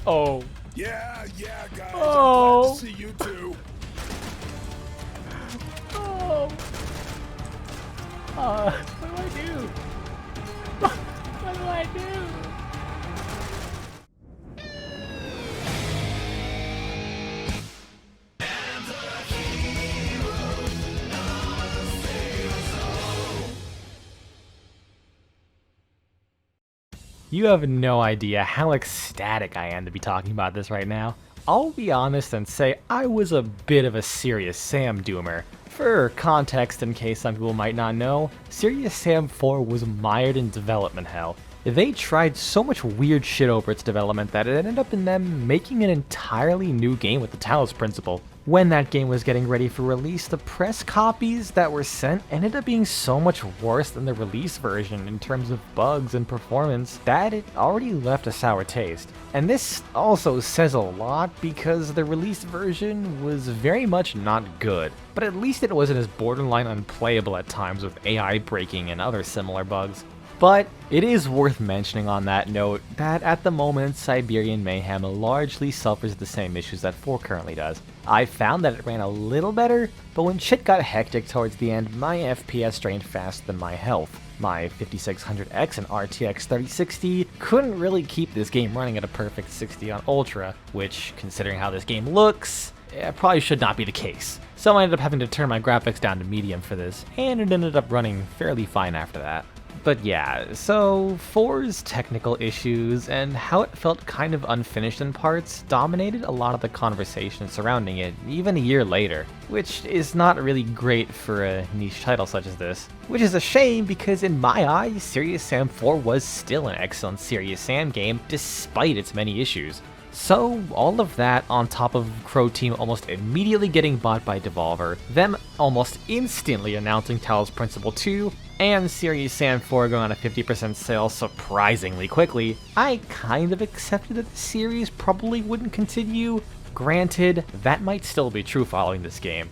Oh. Yeah, guys, Oh. I'm glad to see you too. Oh. What do I do? What do I do? You have no idea how ecstatic I am to be talking about this right now. I'll be honest and say I was a bit of a Serious Sam doomer. For context, in case some people might not know, Serious Sam 4 was mired in development hell. They tried so much weird shit over its development that it ended up in them making an entirely new game with the Talos principle. When that game was getting ready for release, the press copies that were sent ended up being so much worse than the release version in terms of bugs and performance that it already left a sour taste. And this also says a lot because the release version was very much not good, but at least it wasn't as borderline unplayable at times with AI breaking and other similar bugs. But it is worth mentioning on that note that at the moment Siberian Mayhem largely suffers the same issues that 4 currently does. I found that it ran a little better, but when shit got hectic towards the end, my FPS drained faster than my health. My 5600X and RTX 3060 couldn't really keep this game running at a perfect 60 on Ultra, which, considering how this game looks, probably should not be the case. So I ended up having to turn my graphics down to medium for this, and it ended up running fairly fine after that. But yeah, so 4's technical issues and how it felt kind of unfinished in parts dominated a lot of the conversation surrounding it, even a year later, which is not really great for a niche title such as this. Which is a shame because in my eyes, Serious Sam 4 was still an excellent Serious Sam game despite its many issues. So, all of that on top of Crow Team almost immediately getting bought by Devolver, them almost instantly announcing Talos Principle 2, and Serious Sam 4 going on a 50% sale surprisingly quickly, I kind of accepted that the series probably wouldn't continue. Granted, that might still be true following this game.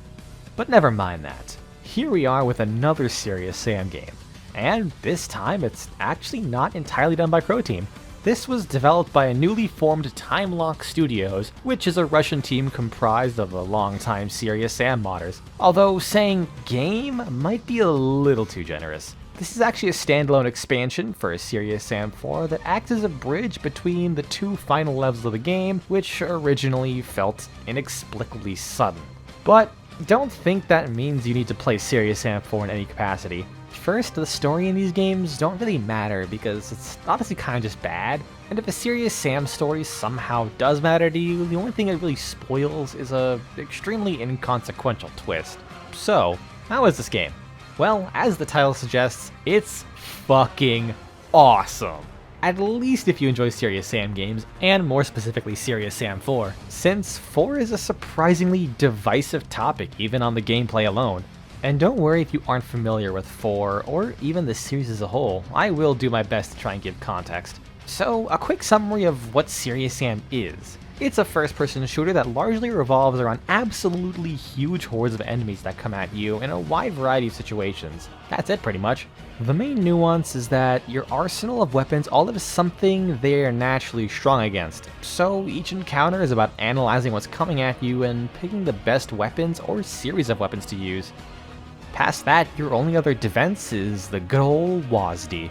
But never mind that. Here we are with another Serious Sam game, and this time it's actually not entirely done by Crow Team. This was developed by a newly formed Time Lock Studios, which is a Russian team comprised of a longtime Serious Sam modders. Although saying game might be a little too generous. This is actually a standalone expansion for Serious Sam 4 that acts as a bridge between the two final levels of the game, which originally felt inexplicably sudden. But don't think that means you need to play Serious Sam 4 in any capacity. First, the story in these games don't really matter because it's honestly kind of just bad, and if a Serious Sam story somehow does matter to you, the only thing it really spoils is a extremely inconsequential twist. So, how is this game? Well, as the title suggests, it's fucking awesome. At least if you enjoy Serious Sam games, and more specifically Serious Sam 4, since 4 is a surprisingly divisive topic even on the gameplay alone. And don't worry if you aren't familiar with 4, or even the series as a whole, I will do my best to try and give context. So, a quick summary of what Serious Sam is. It's a first-person shooter that largely revolves around absolutely huge hordes of enemies that come at you in a wide variety of situations. That's it pretty much. The main nuance is that your arsenal of weapons all have something they're naturally strong against, so each encounter is about analyzing what's coming at you and picking the best weapons or series of weapons to use. Past that, your only other defense is the good old WASD.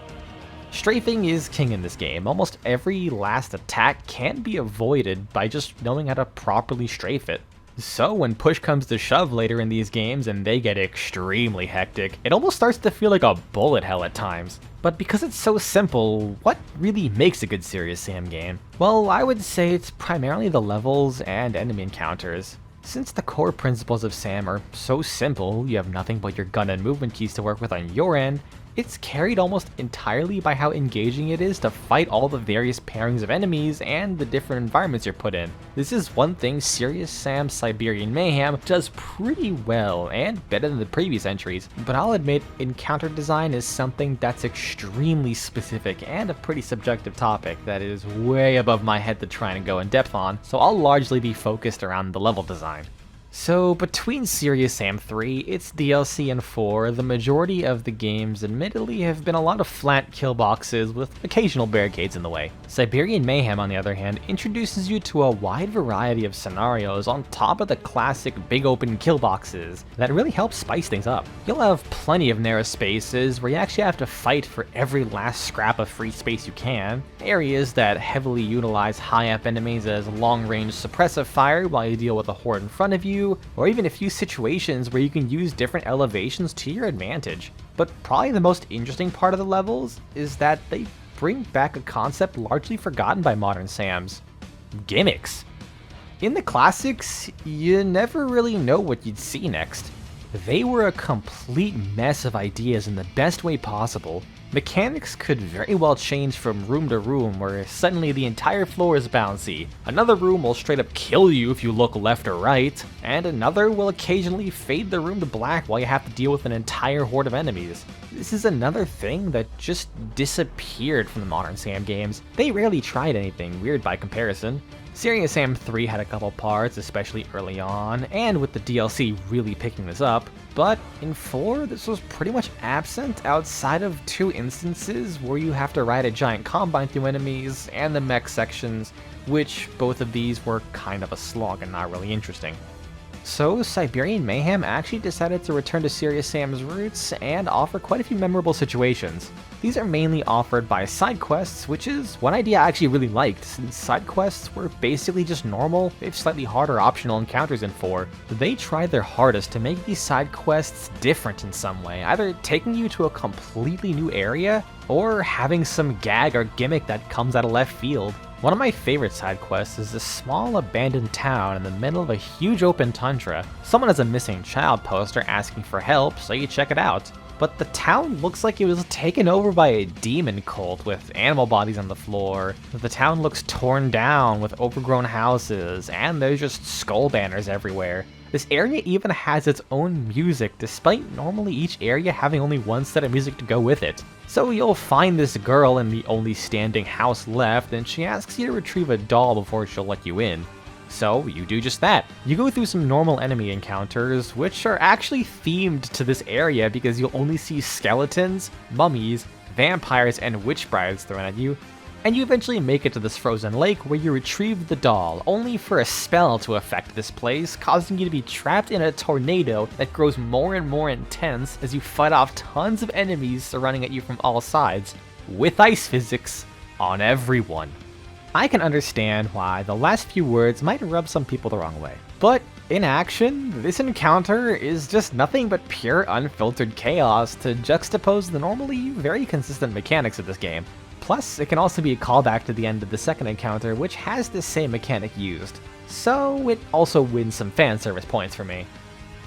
Strafing is king in this game. Almost every last attack can be avoided by just knowing how to properly strafe it. So when push comes to shove later in these games and they get extremely hectic, it almost starts to feel like a bullet hell at times. But because it's so simple, what really makes a good Serious Sam game? Well, I would say it's primarily the levels and enemy encounters. Since the core principles of Sam are so simple, you have nothing but your gun and movement keys to work with on your end, it's carried almost entirely by how engaging it is to fight all the various pairings of enemies and the different environments you're put in. This is one thing Serious Sam Siberian Mayhem does pretty well and better than the previous entries, but I'll admit encounter design is something that's extremely specific and a pretty subjective topic that is way above my head to try and go in depth on, so I'll largely be focused around the level design. So between Serious Sam 3, its DLC, and 4, the majority of the games admittedly have been a lot of flat kill boxes with occasional barricades in the way. Siberian Mayhem, on the other hand, introduces you to a wide variety of scenarios on top of the classic big open kill boxes that really help spice things up. You'll have plenty of narrow spaces where you actually have to fight for every last scrap of free space you can, areas that heavily utilize high up enemies as long range suppressive fire while you deal with a horde in front of you, or even a few situations where you can use different elevations to your advantage. But probably the most interesting part of the levels is that they bring back a concept largely forgotten by modern SAMs: gimmicks. In the classics, you never really know what you'd see next. They were a complete mess of ideas in the best way possible. Mechanics could very well change from room to room, where suddenly the entire floor is bouncy, another room will straight up kill you if you look left or right, and another will occasionally fade the room to black while you have to deal with an entire horde of enemies. This is another thing that just disappeared from the modern SAM games. They rarely tried anything weird by comparison. Serious Sam 3 had a couple parts, especially early on, and with the DLC really picking this up, but in 4, this was pretty much absent outside of 2 instances where you have to ride a giant combine through enemies, and the mech sections, which both of these were kind of a slog and not really interesting. So Siberian Mayhem actually decided to return to Serious Sam's roots and offer quite a few memorable situations. These are mainly offered by side quests, which is one idea I actually really liked, since side quests were basically just normal, if slightly harder optional encounters in 4. They tried their hardest to make these side quests different in some way, either taking you to a completely new area, or having some gag or gimmick that comes out of left field. One of my favorite side quests is this small abandoned town in the middle of a huge open tundra. Someone has a missing child poster asking for help, so you check it out. But the town looks like it was taken over by a demon cult with animal bodies on the floor. The town looks torn down with overgrown houses, and there's just skull banners everywhere. This area even has its own music, despite normally each area having only one set of music to go with it. So you'll find this girl in the only standing house left, and she asks you to retrieve a doll before she'll let you in. So you do just that. You go through some normal enemy encounters, which are actually themed to this area because you'll only see skeletons, mummies, vampires, and witch brides thrown at you, and you eventually make it to this frozen lake where you retrieve the doll, only for a spell to affect this place, causing you to be trapped in a tornado that grows more and more intense as you fight off tons of enemies surrounding at you from all sides, with ice physics on everyone. I can understand why the last few words might rub some people the wrong way, but in action, this encounter is just nothing but pure unfiltered chaos to juxtapose the normally very consistent mechanics of this game. Plus, it can also be a callback to the end of the second encounter, which has the same mechanic used, so it also wins some fan service points for me.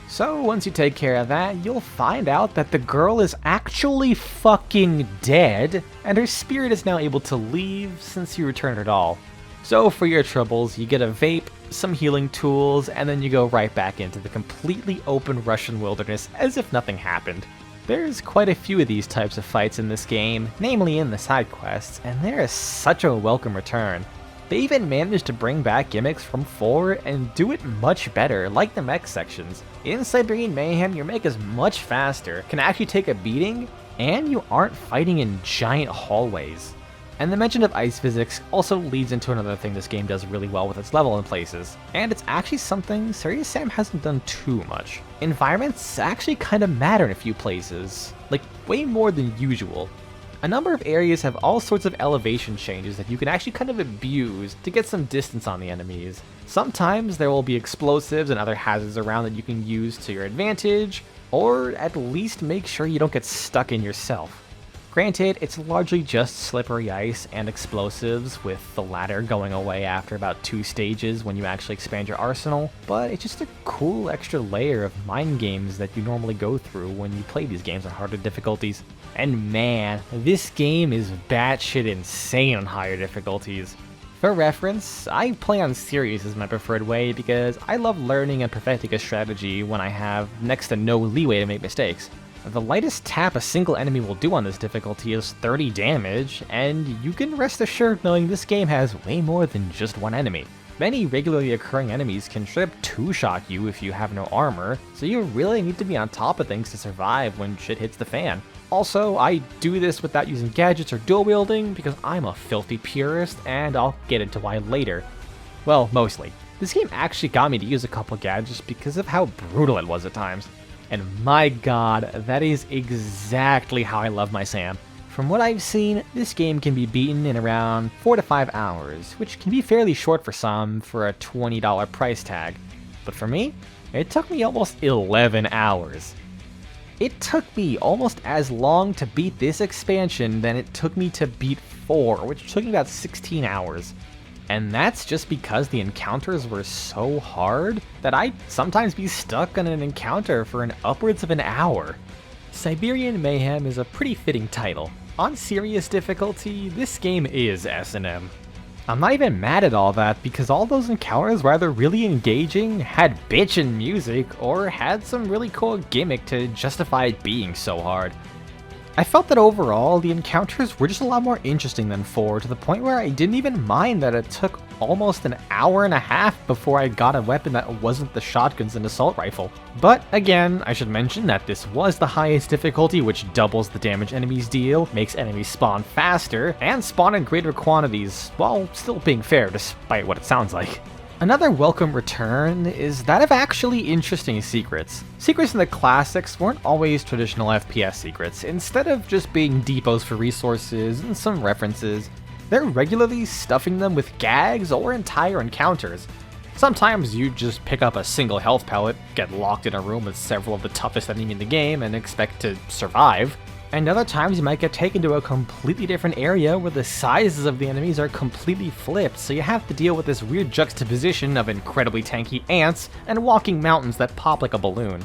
So once you take care of that, you'll find out that the girl is actually fucking dead, and her spirit is now able to leave since you returned her doll. So for your troubles, you get a vape, some healing tools, and then you go right back into the completely open Russian wilderness as if nothing happened. There's quite a few of these types of fights in this game, namely in the side quests, and they're such a welcome return. They even managed to bring back gimmicks from 4 and do it much better, like the mech sections. In Siberian Mayhem, your mech is much faster, can actually take a beating, and you aren't fighting in giant hallways. And the mention of ice physics also leads into another thing this game does really well with its level in places, and it's actually something Serious Sam hasn't done too much. Environments actually kind of matter in a few places, like way more than usual. A number of areas have all sorts of elevation changes that you can actually kind of abuse to get some distance on the enemies. Sometimes there will be explosives and other hazards around that you can use to your advantage, or at least make sure you don't get stuck in yourself. Granted, it's largely just slippery ice and explosives, with the latter going away after about 2 stages when you actually expand your arsenal, but it's just a cool extra layer of mind games that you normally go through when you play these games on harder difficulties. And man, this game is batshit insane on higher difficulties. For reference, I play on Serious as my preferred way because I love learning and perfecting a strategy when I have next to no leeway to make mistakes. The lightest tap a single enemy will do on this difficulty is 30 damage, and you can rest assured knowing this game has way more than just one enemy. Many regularly occurring enemies can straight up two-shot you if you have no armor, so you really need to be on top of things to survive when shit hits the fan. Also, I do this without using gadgets or dual wielding because I'm a filthy purist, and I'll get into why later. Well, mostly. This game actually got me to use a couple gadgets because of how brutal it was at times. And my god, that is exactly how I love my Sam. From what I've seen, this game can be beaten in around 4 to 5 hours, which can be fairly short for some for a $20 price tag. But for me, it took me almost 11 hours. It took me almost as long to beat this expansion than it took me to beat 4, which took me about 16 hours. And that's just because the encounters were so hard that I'd sometimes be stuck on an encounter for upwards of an hour. Siberian Mayhem is a pretty fitting title. On serious difficulty, this game is S&M. I'm not even mad at all that because all those encounters were either really engaging, had bitchin' music, or had some really cool gimmick to justify it being so hard. I felt that overall, the encounters were just a lot more interesting than 4, to the point where I didn't even mind that it took almost an hour and a half before I got a weapon that wasn't the shotguns and assault rifle. But again, I should mention that this was the highest difficulty, which doubles the damage enemies deal, makes enemies spawn faster, and spawn in greater quantities, while still being fair despite what it sounds like. Another welcome return is that of actually interesting secrets. Secrets in the classics weren't always traditional FPS secrets. Instead of just being depots for resources and some references, they're regularly stuffing them with gags or entire encounters. Sometimes you just pick up a single health pellet, get locked in a room with several of the toughest enemies in the game, and expect to survive. And other times you might get taken to a completely different area where the sizes of the enemies are completely flipped, so you have to deal with this weird juxtaposition of incredibly tanky ants and walking mountains that pop like a balloon.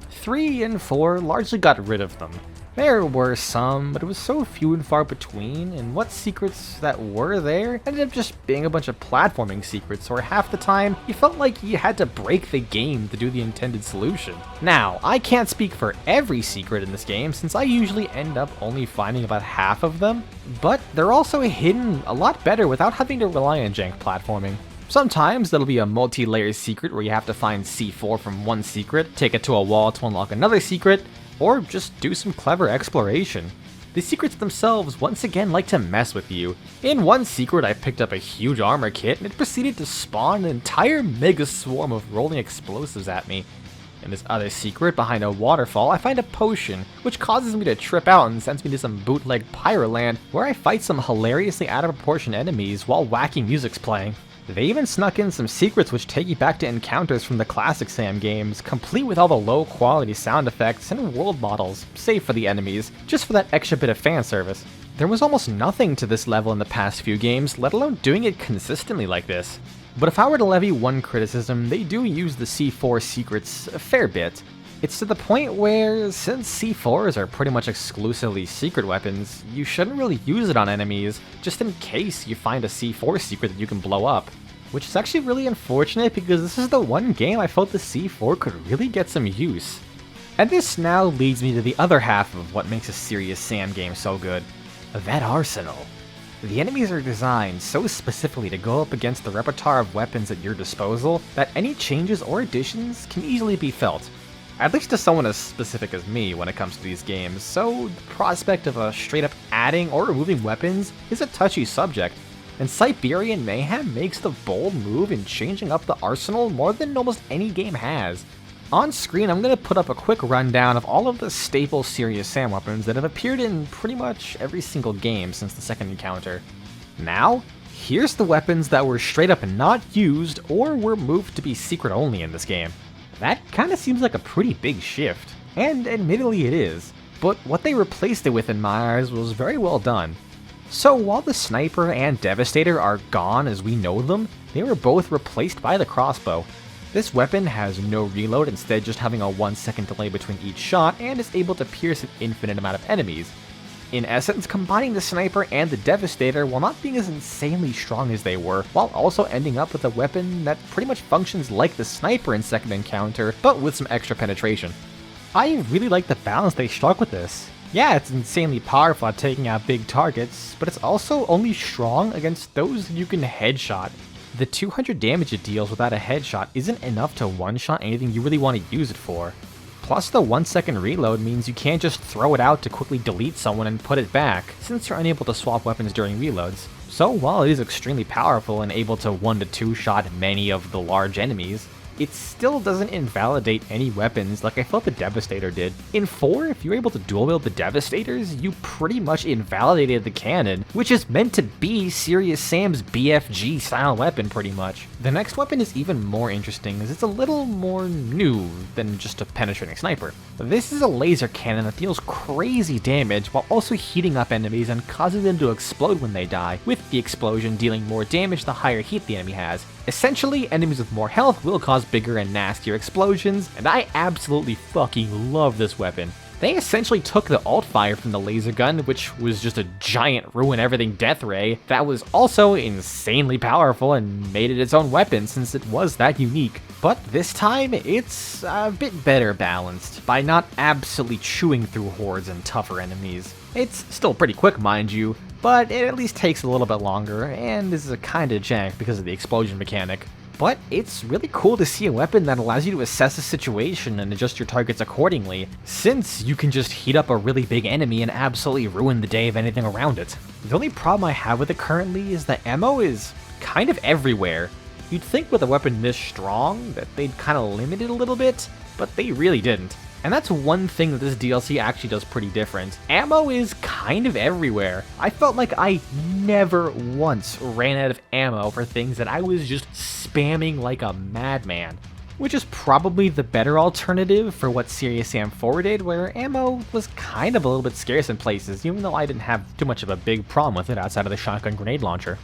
3 and 4 largely got rid of them. There were some, but it was so few and far between, and what secrets that were there ended up just being a bunch of platforming secrets, where half the time you felt like you had to break the game to do the intended solution. Now, I can't speak for every secret in this game, since I usually end up only finding about half of them, but they're also hidden a lot better without having to rely on jank platforming. Sometimes there'll be a multi-layer secret where you have to find C4 from one secret, take it to a wall to unlock another secret, or just do some clever exploration. The secrets themselves once again like to mess with you. In one secret I picked up a huge armor kit and it proceeded to spawn an entire mega swarm of rolling explosives at me. In this other secret, behind a waterfall, I find a potion, which causes me to trip out and sends me to some bootleg Pyroland, where I fight some hilariously out of proportion enemies while wacky music's playing. They even snuck in some secrets which take you back to encounters from the classic Sam games, complete with all the low quality sound effects and world models, save for the enemies, just for that extra bit of fan service. There was almost nothing to this level in the past few games, let alone doing it consistently like this. But if I were to levy one criticism, they do use the C4 secrets a fair bit. It's to the point where, since C4s are pretty much exclusively secret weapons, you shouldn't really use it on enemies, just in case you find a C4 secret that you can blow up. Which is actually really unfortunate because this is the one game I felt the C4 could really get some use. And this now leads me to the other half of what makes a serious Sam game so good. That arsenal. The enemies are designed so specifically to go up against the repertoire of weapons at your disposal that any changes or additions can easily be felt. At least to someone as specific as me when it comes to these games, so the prospect of a straight up adding or removing weapons is a touchy subject, and Siberian Mayhem makes the bold move in changing up the arsenal more than almost any game has. On screen, I'm going to put up a quick rundown of all of the staple Serious Sam weapons that have appeared in pretty much every single game since the second encounter. Now, here's the weapons that were straight up not used or were moved to be secret only in this game. That kinda seems like a pretty big shift, and admittedly it is, but what they replaced it with in my eyes was very well done. So while the sniper and devastator are gone as we know them, they were both replaced by the crossbow. This weapon has no reload, instead just having a 1-second delay between each shot, and is able to pierce an infinite amount of enemies. In essence, combining the sniper and the devastator while not being as insanely strong as they were, while also ending up with a weapon that pretty much functions like the sniper in second encounter, but with some extra penetration. I really like the balance they struck with this. Yeah, it's insanely powerful at taking out big targets, but it's also only strong against those that you can headshot. The 200 damage it deals without a headshot isn't enough to one-shot anything you really want to use it for. Plus the 1-second reload means you can't just throw it out to quickly delete someone and put it back, since you're unable to swap weapons during reloads. So while it is extremely powerful and able to 1-2 shot many of the large enemies, it still doesn't invalidate any weapons like I felt the Devastator did. In 4, if you're able to dual wield the Devastators, you pretty much invalidated the cannon, which is meant to be Serious Sam's BFG style weapon pretty much. The next weapon is even more interesting as it's a little more new than just a penetrating sniper. This is a laser cannon that deals crazy damage while also heating up enemies and causing them to explode when they die, with the explosion dealing more damage the higher heat the enemy has. Essentially, enemies with more health will cause bigger and nastier explosions, and I absolutely fucking love this weapon. They essentially took the alt fire from the laser gun, which was just a giant ruin everything death ray that was also insanely powerful, and made it its own weapon since it was that unique. But this time, it's a bit better balanced, by not absolutely chewing through hordes and tougher enemies. It's still pretty quick, mind you, but it at least takes a little bit longer, and is a kinda jank because of the explosion mechanic. But it's really cool to see a weapon that allows you to assess a situation and adjust your targets accordingly, since you can just heat up a really big enemy and absolutely ruin the day of anything around it. The only problem I have with it currently is that ammo is kind of everywhere. You'd think with a weapon this strong that they'd kinda limit it a little bit, but they really didn't. And that's one thing that this DLC actually does pretty different. Ammo is kind of everywhere. I felt like I never once ran out of ammo for things that I was just spamming like a madman. Which is probably the better alternative for what Serious Sam 4 did, where ammo was kind of a little bit scarce in places, even though I didn't have too much of a big problem with it outside of the shotgun grenade launcher.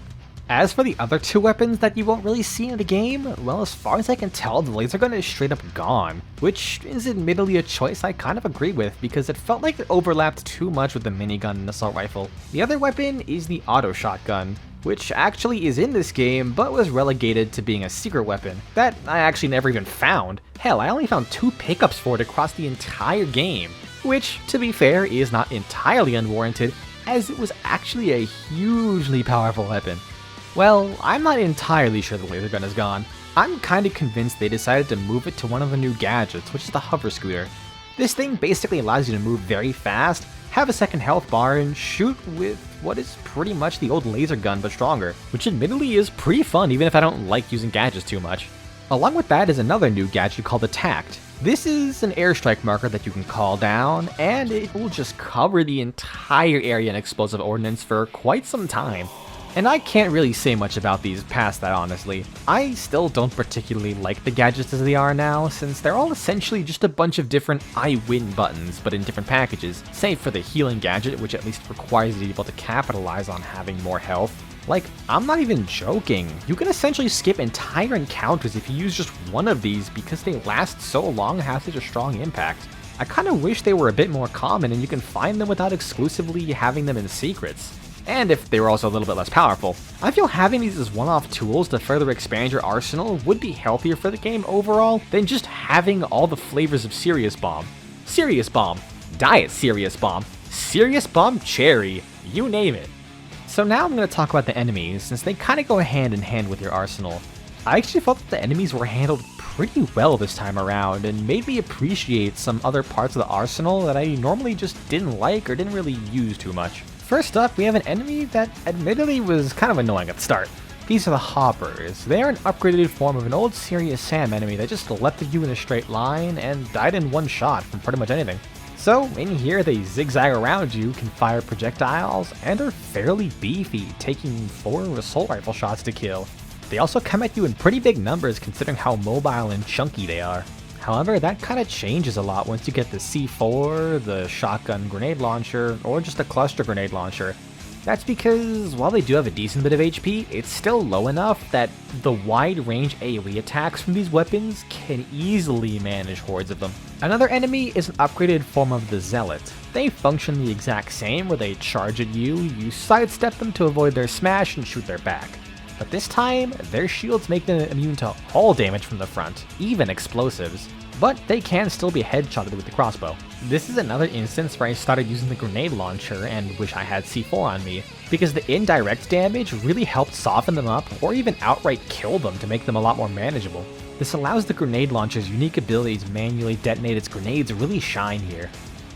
As for the other two weapons that you won't really see in the game, well, as far as I can tell, the laser gun is straight up gone, which is admittedly a choice I kind of agree with because it felt like it overlapped too much with the minigun and assault rifle. The other weapon is the auto shotgun, which actually is in this game but was relegated to being a secret weapon that I actually never even found. Hell, I only found 2 pickups for it across the entire game, which, to be fair, is not entirely unwarranted as it was actually a hugely powerful weapon. Well, I'm not entirely sure the laser gun is gone. I'm kinda convinced they decided to move it to one of the new gadgets, which is the hover scooter. This thing basically allows you to move very fast, have a second health bar, and shoot with what is pretty much the old laser gun but stronger, which admittedly is pretty fun even if I don't like using gadgets too much. Along with that is another new gadget called the Tact. This is an airstrike marker that you can call down, and it will just cover the entire area in explosive ordnance for quite some time. And I can't really say much about these past that, honestly. I still don't particularly like the gadgets as they are now, since they're all essentially just a bunch of different I win buttons, but in different packages, save for the healing gadget, which at least requires you to be able to capitalize on having more health. Like, I'm not even joking. You can essentially skip entire encounters if you use just one of these because they last so long and have such a strong impact. I kinda wish they were a bit more common and you can find them without exclusively having them in secrets. And if they were also a little bit less powerful. I feel having these as one-off tools to further expand your arsenal would be healthier for the game overall than just having all the flavors of Serious Bomb. Serious Bomb, Diet Serious Bomb, Serious Bomb Cherry, you name it. So now I'm going to talk about the enemies, since they kind of go hand in hand with your arsenal. I actually felt that the enemies were handled pretty well this time around, and made me appreciate some other parts of the arsenal that I normally just didn't like or didn't really use too much. First up, we have an enemy that admittedly was kind of annoying at the start. These are the Hoppers. They are an upgraded form of an old Serious Sam enemy that just leapt at you in a straight line and died in one shot from pretty much anything. So, in here they zigzag around you, can fire projectiles, and are fairly beefy, taking 4 assault rifle shots to kill. They also come at you in pretty big numbers considering how mobile and chunky they are. However, that kind of changes a lot once you get the C4, the shotgun grenade launcher, or just a cluster grenade launcher. That's because while they do have a decent bit of HP, it's still low enough that the wide range AoE attacks from these weapons can easily manage hordes of them. Another enemy is an upgraded form of the Zealot. They function the exact same, where they charge at you, you sidestep them to avoid their smash and shoot their back. But this time, their shields make them immune to all damage from the front, even explosives, but they can still be headshotted with the crossbow. This is another instance where I started using the grenade launcher and wish I had C4 on me, because the indirect damage really helped soften them up or even outright kill them to make them a lot more manageable. This allows the grenade launcher's unique ability to manually detonate its grenades really shine here.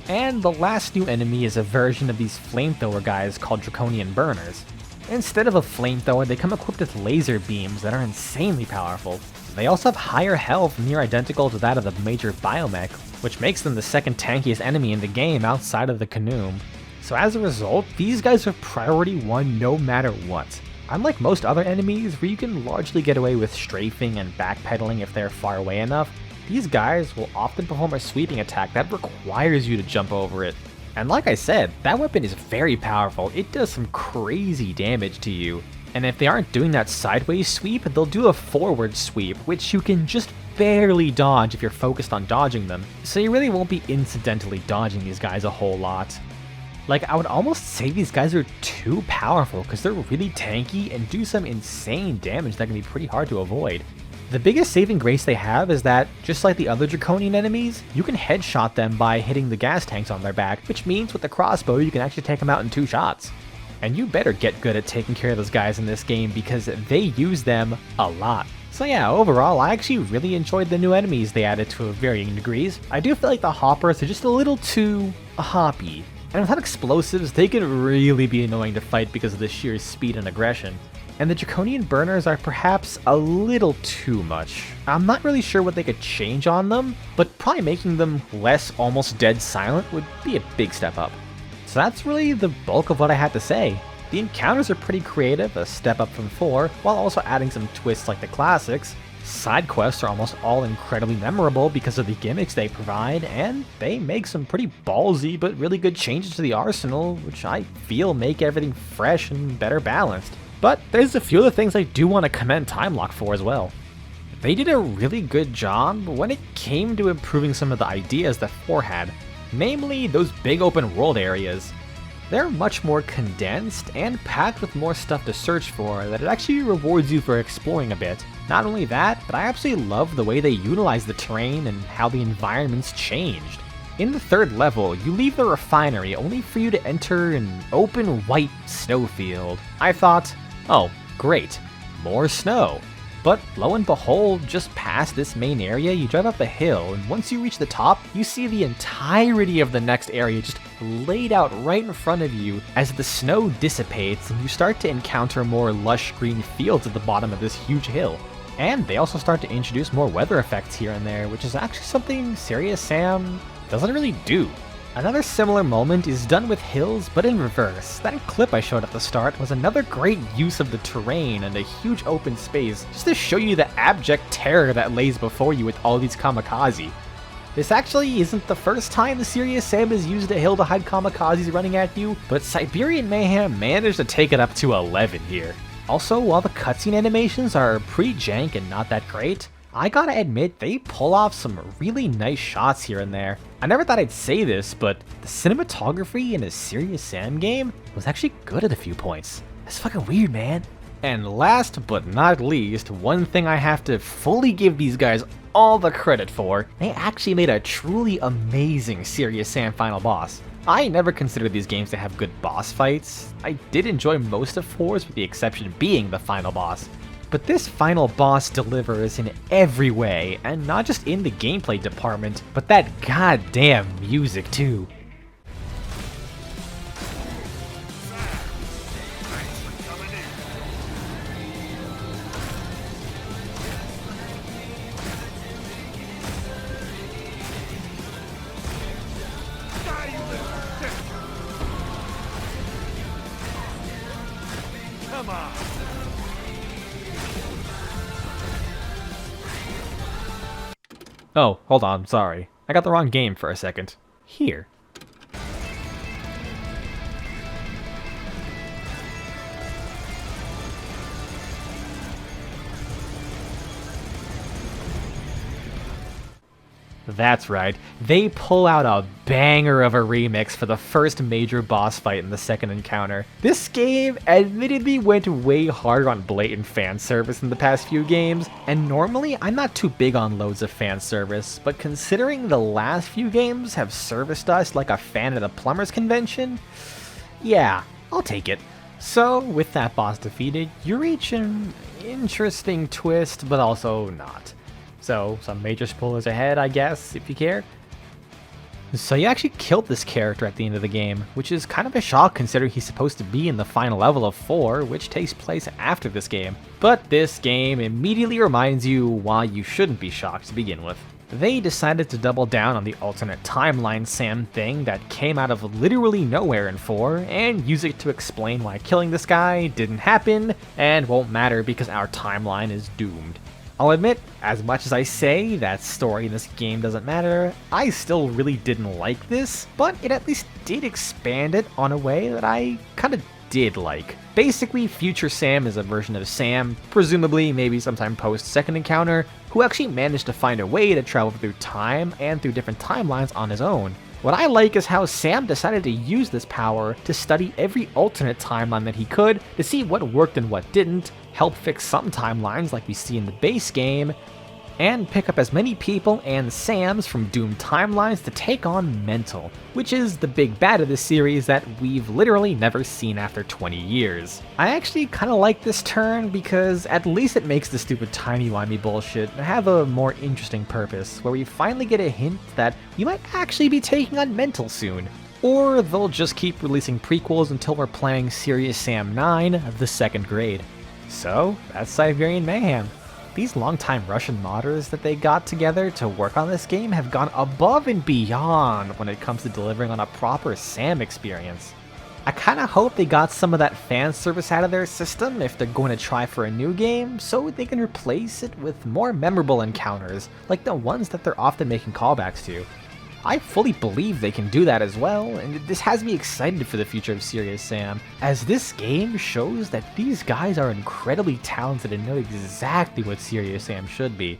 And the last new enemy is a version of these flamethrower guys called Draconian Burners. Instead of a flamethrower, they come equipped with laser beams that are insanely powerful. They also have higher health, near identical to that of the major biomech, which makes them the second tankiest enemy in the game outside of the Canoom. So as a result, these guys are priority 1 no matter what. Unlike most other enemies, where you can largely get away with strafing and backpedaling if they're far away enough, these guys will often perform a sweeping attack that requires you to jump over it. And like I said, that weapon is very powerful. It does some crazy damage to you. And if they aren't doing that sideways sweep, they'll do a forward sweep, which you can just barely dodge if you're focused on dodging them. So you really won't be incidentally dodging these guys a whole lot. Like, I would almost say these guys are too powerful because they're really tanky and do some insane damage that can be pretty hard to avoid. The biggest saving grace they have is that, just like the other Draconian enemies, you can headshot them by hitting the gas tanks on their back, which means with the crossbow you can actually take them out in 2 shots. And you better get good at taking care of those guys in this game because they use them a lot. So yeah, overall, I actually really enjoyed the new enemies they added to varying degrees. I do feel like the hoppers are just a little too hoppy. And without explosives, they can really be annoying to fight because of the sheer speed and aggression. And the Draconian Burners are perhaps a little too much. I'm not really sure what they could change on them, but probably making them less almost dead silent would be a big step up. So that's really the bulk of what I had to say. The encounters are pretty creative, a step up from 4, while also adding some twists like the classics. Side quests are almost all incredibly memorable because of the gimmicks they provide, and they make some pretty ballsy but really good changes to the arsenal, which I feel make everything fresh and better balanced. But there's a few other things I do want to commend Timelock for as well. They did a really good job when it came to improving some of the ideas that 4 had, namely those big open world areas. They're much more condensed and packed with more stuff to search for that it actually rewards you for exploring a bit. Not only that, but I absolutely love the way they utilize the terrain and how the environment's changed. In the 3rd level, you leave the refinery only for you to enter an open white snowfield. I thought, oh, great, more snow. But lo and behold, just past this main area, you drive up a hill, and once you reach the top, you see the entirety of the next area just laid out right in front of you as the snow dissipates and you start to encounter more lush green fields at the bottom of this huge hill. And they also start to introduce more weather effects here and there, which is actually something Serious Sam doesn't really do. Another similar moment is done with hills, but in reverse. That clip I showed at the start was another great use of the terrain and a huge open space, just to show you the abject terror that lays before you with all these kamikaze. This actually isn't the first time the Serious Sam has used a hill to hide kamikazes running at you, but Siberian Mayhem managed to take it up to 11 here. Also, while the cutscene animations are pretty jank and not that great, I gotta admit, they pull off some really nice shots here and there. I never thought I'd say this, but the cinematography in a Serious Sam game was actually good at a few points. That's fucking weird, man. And last but not least, one thing I have to fully give these guys all the credit for, they actually made a truly amazing Serious Sam final boss. I never considered these games to have good boss fights. I did enjoy most of 4's, with the exception being the final boss. But this final boss delivers in every way, and not just in the gameplay department, but that goddamn music too. Come on. Oh, hold on, sorry. I got the wrong game for a second. Here. That's right, they pull out a banger of a remix for the first major boss fight in the second encounter. This game admittedly went way harder on blatant fan service in the past few games, and normally I'm not too big on loads of fan service, but considering the last few games have serviced us like a fan at a plumber's convention, yeah, I'll take it. So, with that boss defeated, you reach an interesting twist, but also not. So, some major spoilers ahead, I guess, if you care. So you actually killed this character at the end of the game, which is kind of a shock considering he's supposed to be in the final level of 4, which takes place after this game. But this game immediately reminds you why you shouldn't be shocked to begin with. They decided to double down on the alternate timeline Sam thing that came out of literally nowhere in 4, and use it to explain why killing this guy didn't happen, and won't matter because our timeline is doomed. I'll admit, as much as I say that story in this game doesn't matter, I still really didn't like this, but it at least did expand it on a way that I kinda did like. Basically, future Sam is a version of Sam, presumably maybe sometime post second encounter, who actually managed to find a way to travel through time and through different timelines on his own. What I like is how Sam decided to use this power to study every alternate timeline that he could to see what worked and what didn't, help fix some timelines like we see in the base game, and pick up as many people and Sams from doomed timelines to take on Mental, which is the big bad of this series that we've literally never seen after 20 years. I actually kinda like this turn because at least it makes the stupid timey-wimey bullshit have a more interesting purpose, where we finally get a hint that we might actually be taking on Mental soon. Or they'll just keep releasing prequels until we're playing Serious Sam 9, the second grade. So, that's Siberian Mayhem. These longtime Russian modders that they got together to work on this game have gone above and beyond when it comes to delivering on a proper Sam experience. I kinda hope they got some of that fan service out of their system if they're going to try for a new game, so they can replace it with more memorable encounters, like the ones that they're often making callbacks to. I fully believe they can do that as well, and this has me excited for the future of Serious Sam, as this game shows that these guys are incredibly talented and know exactly what Serious Sam should be.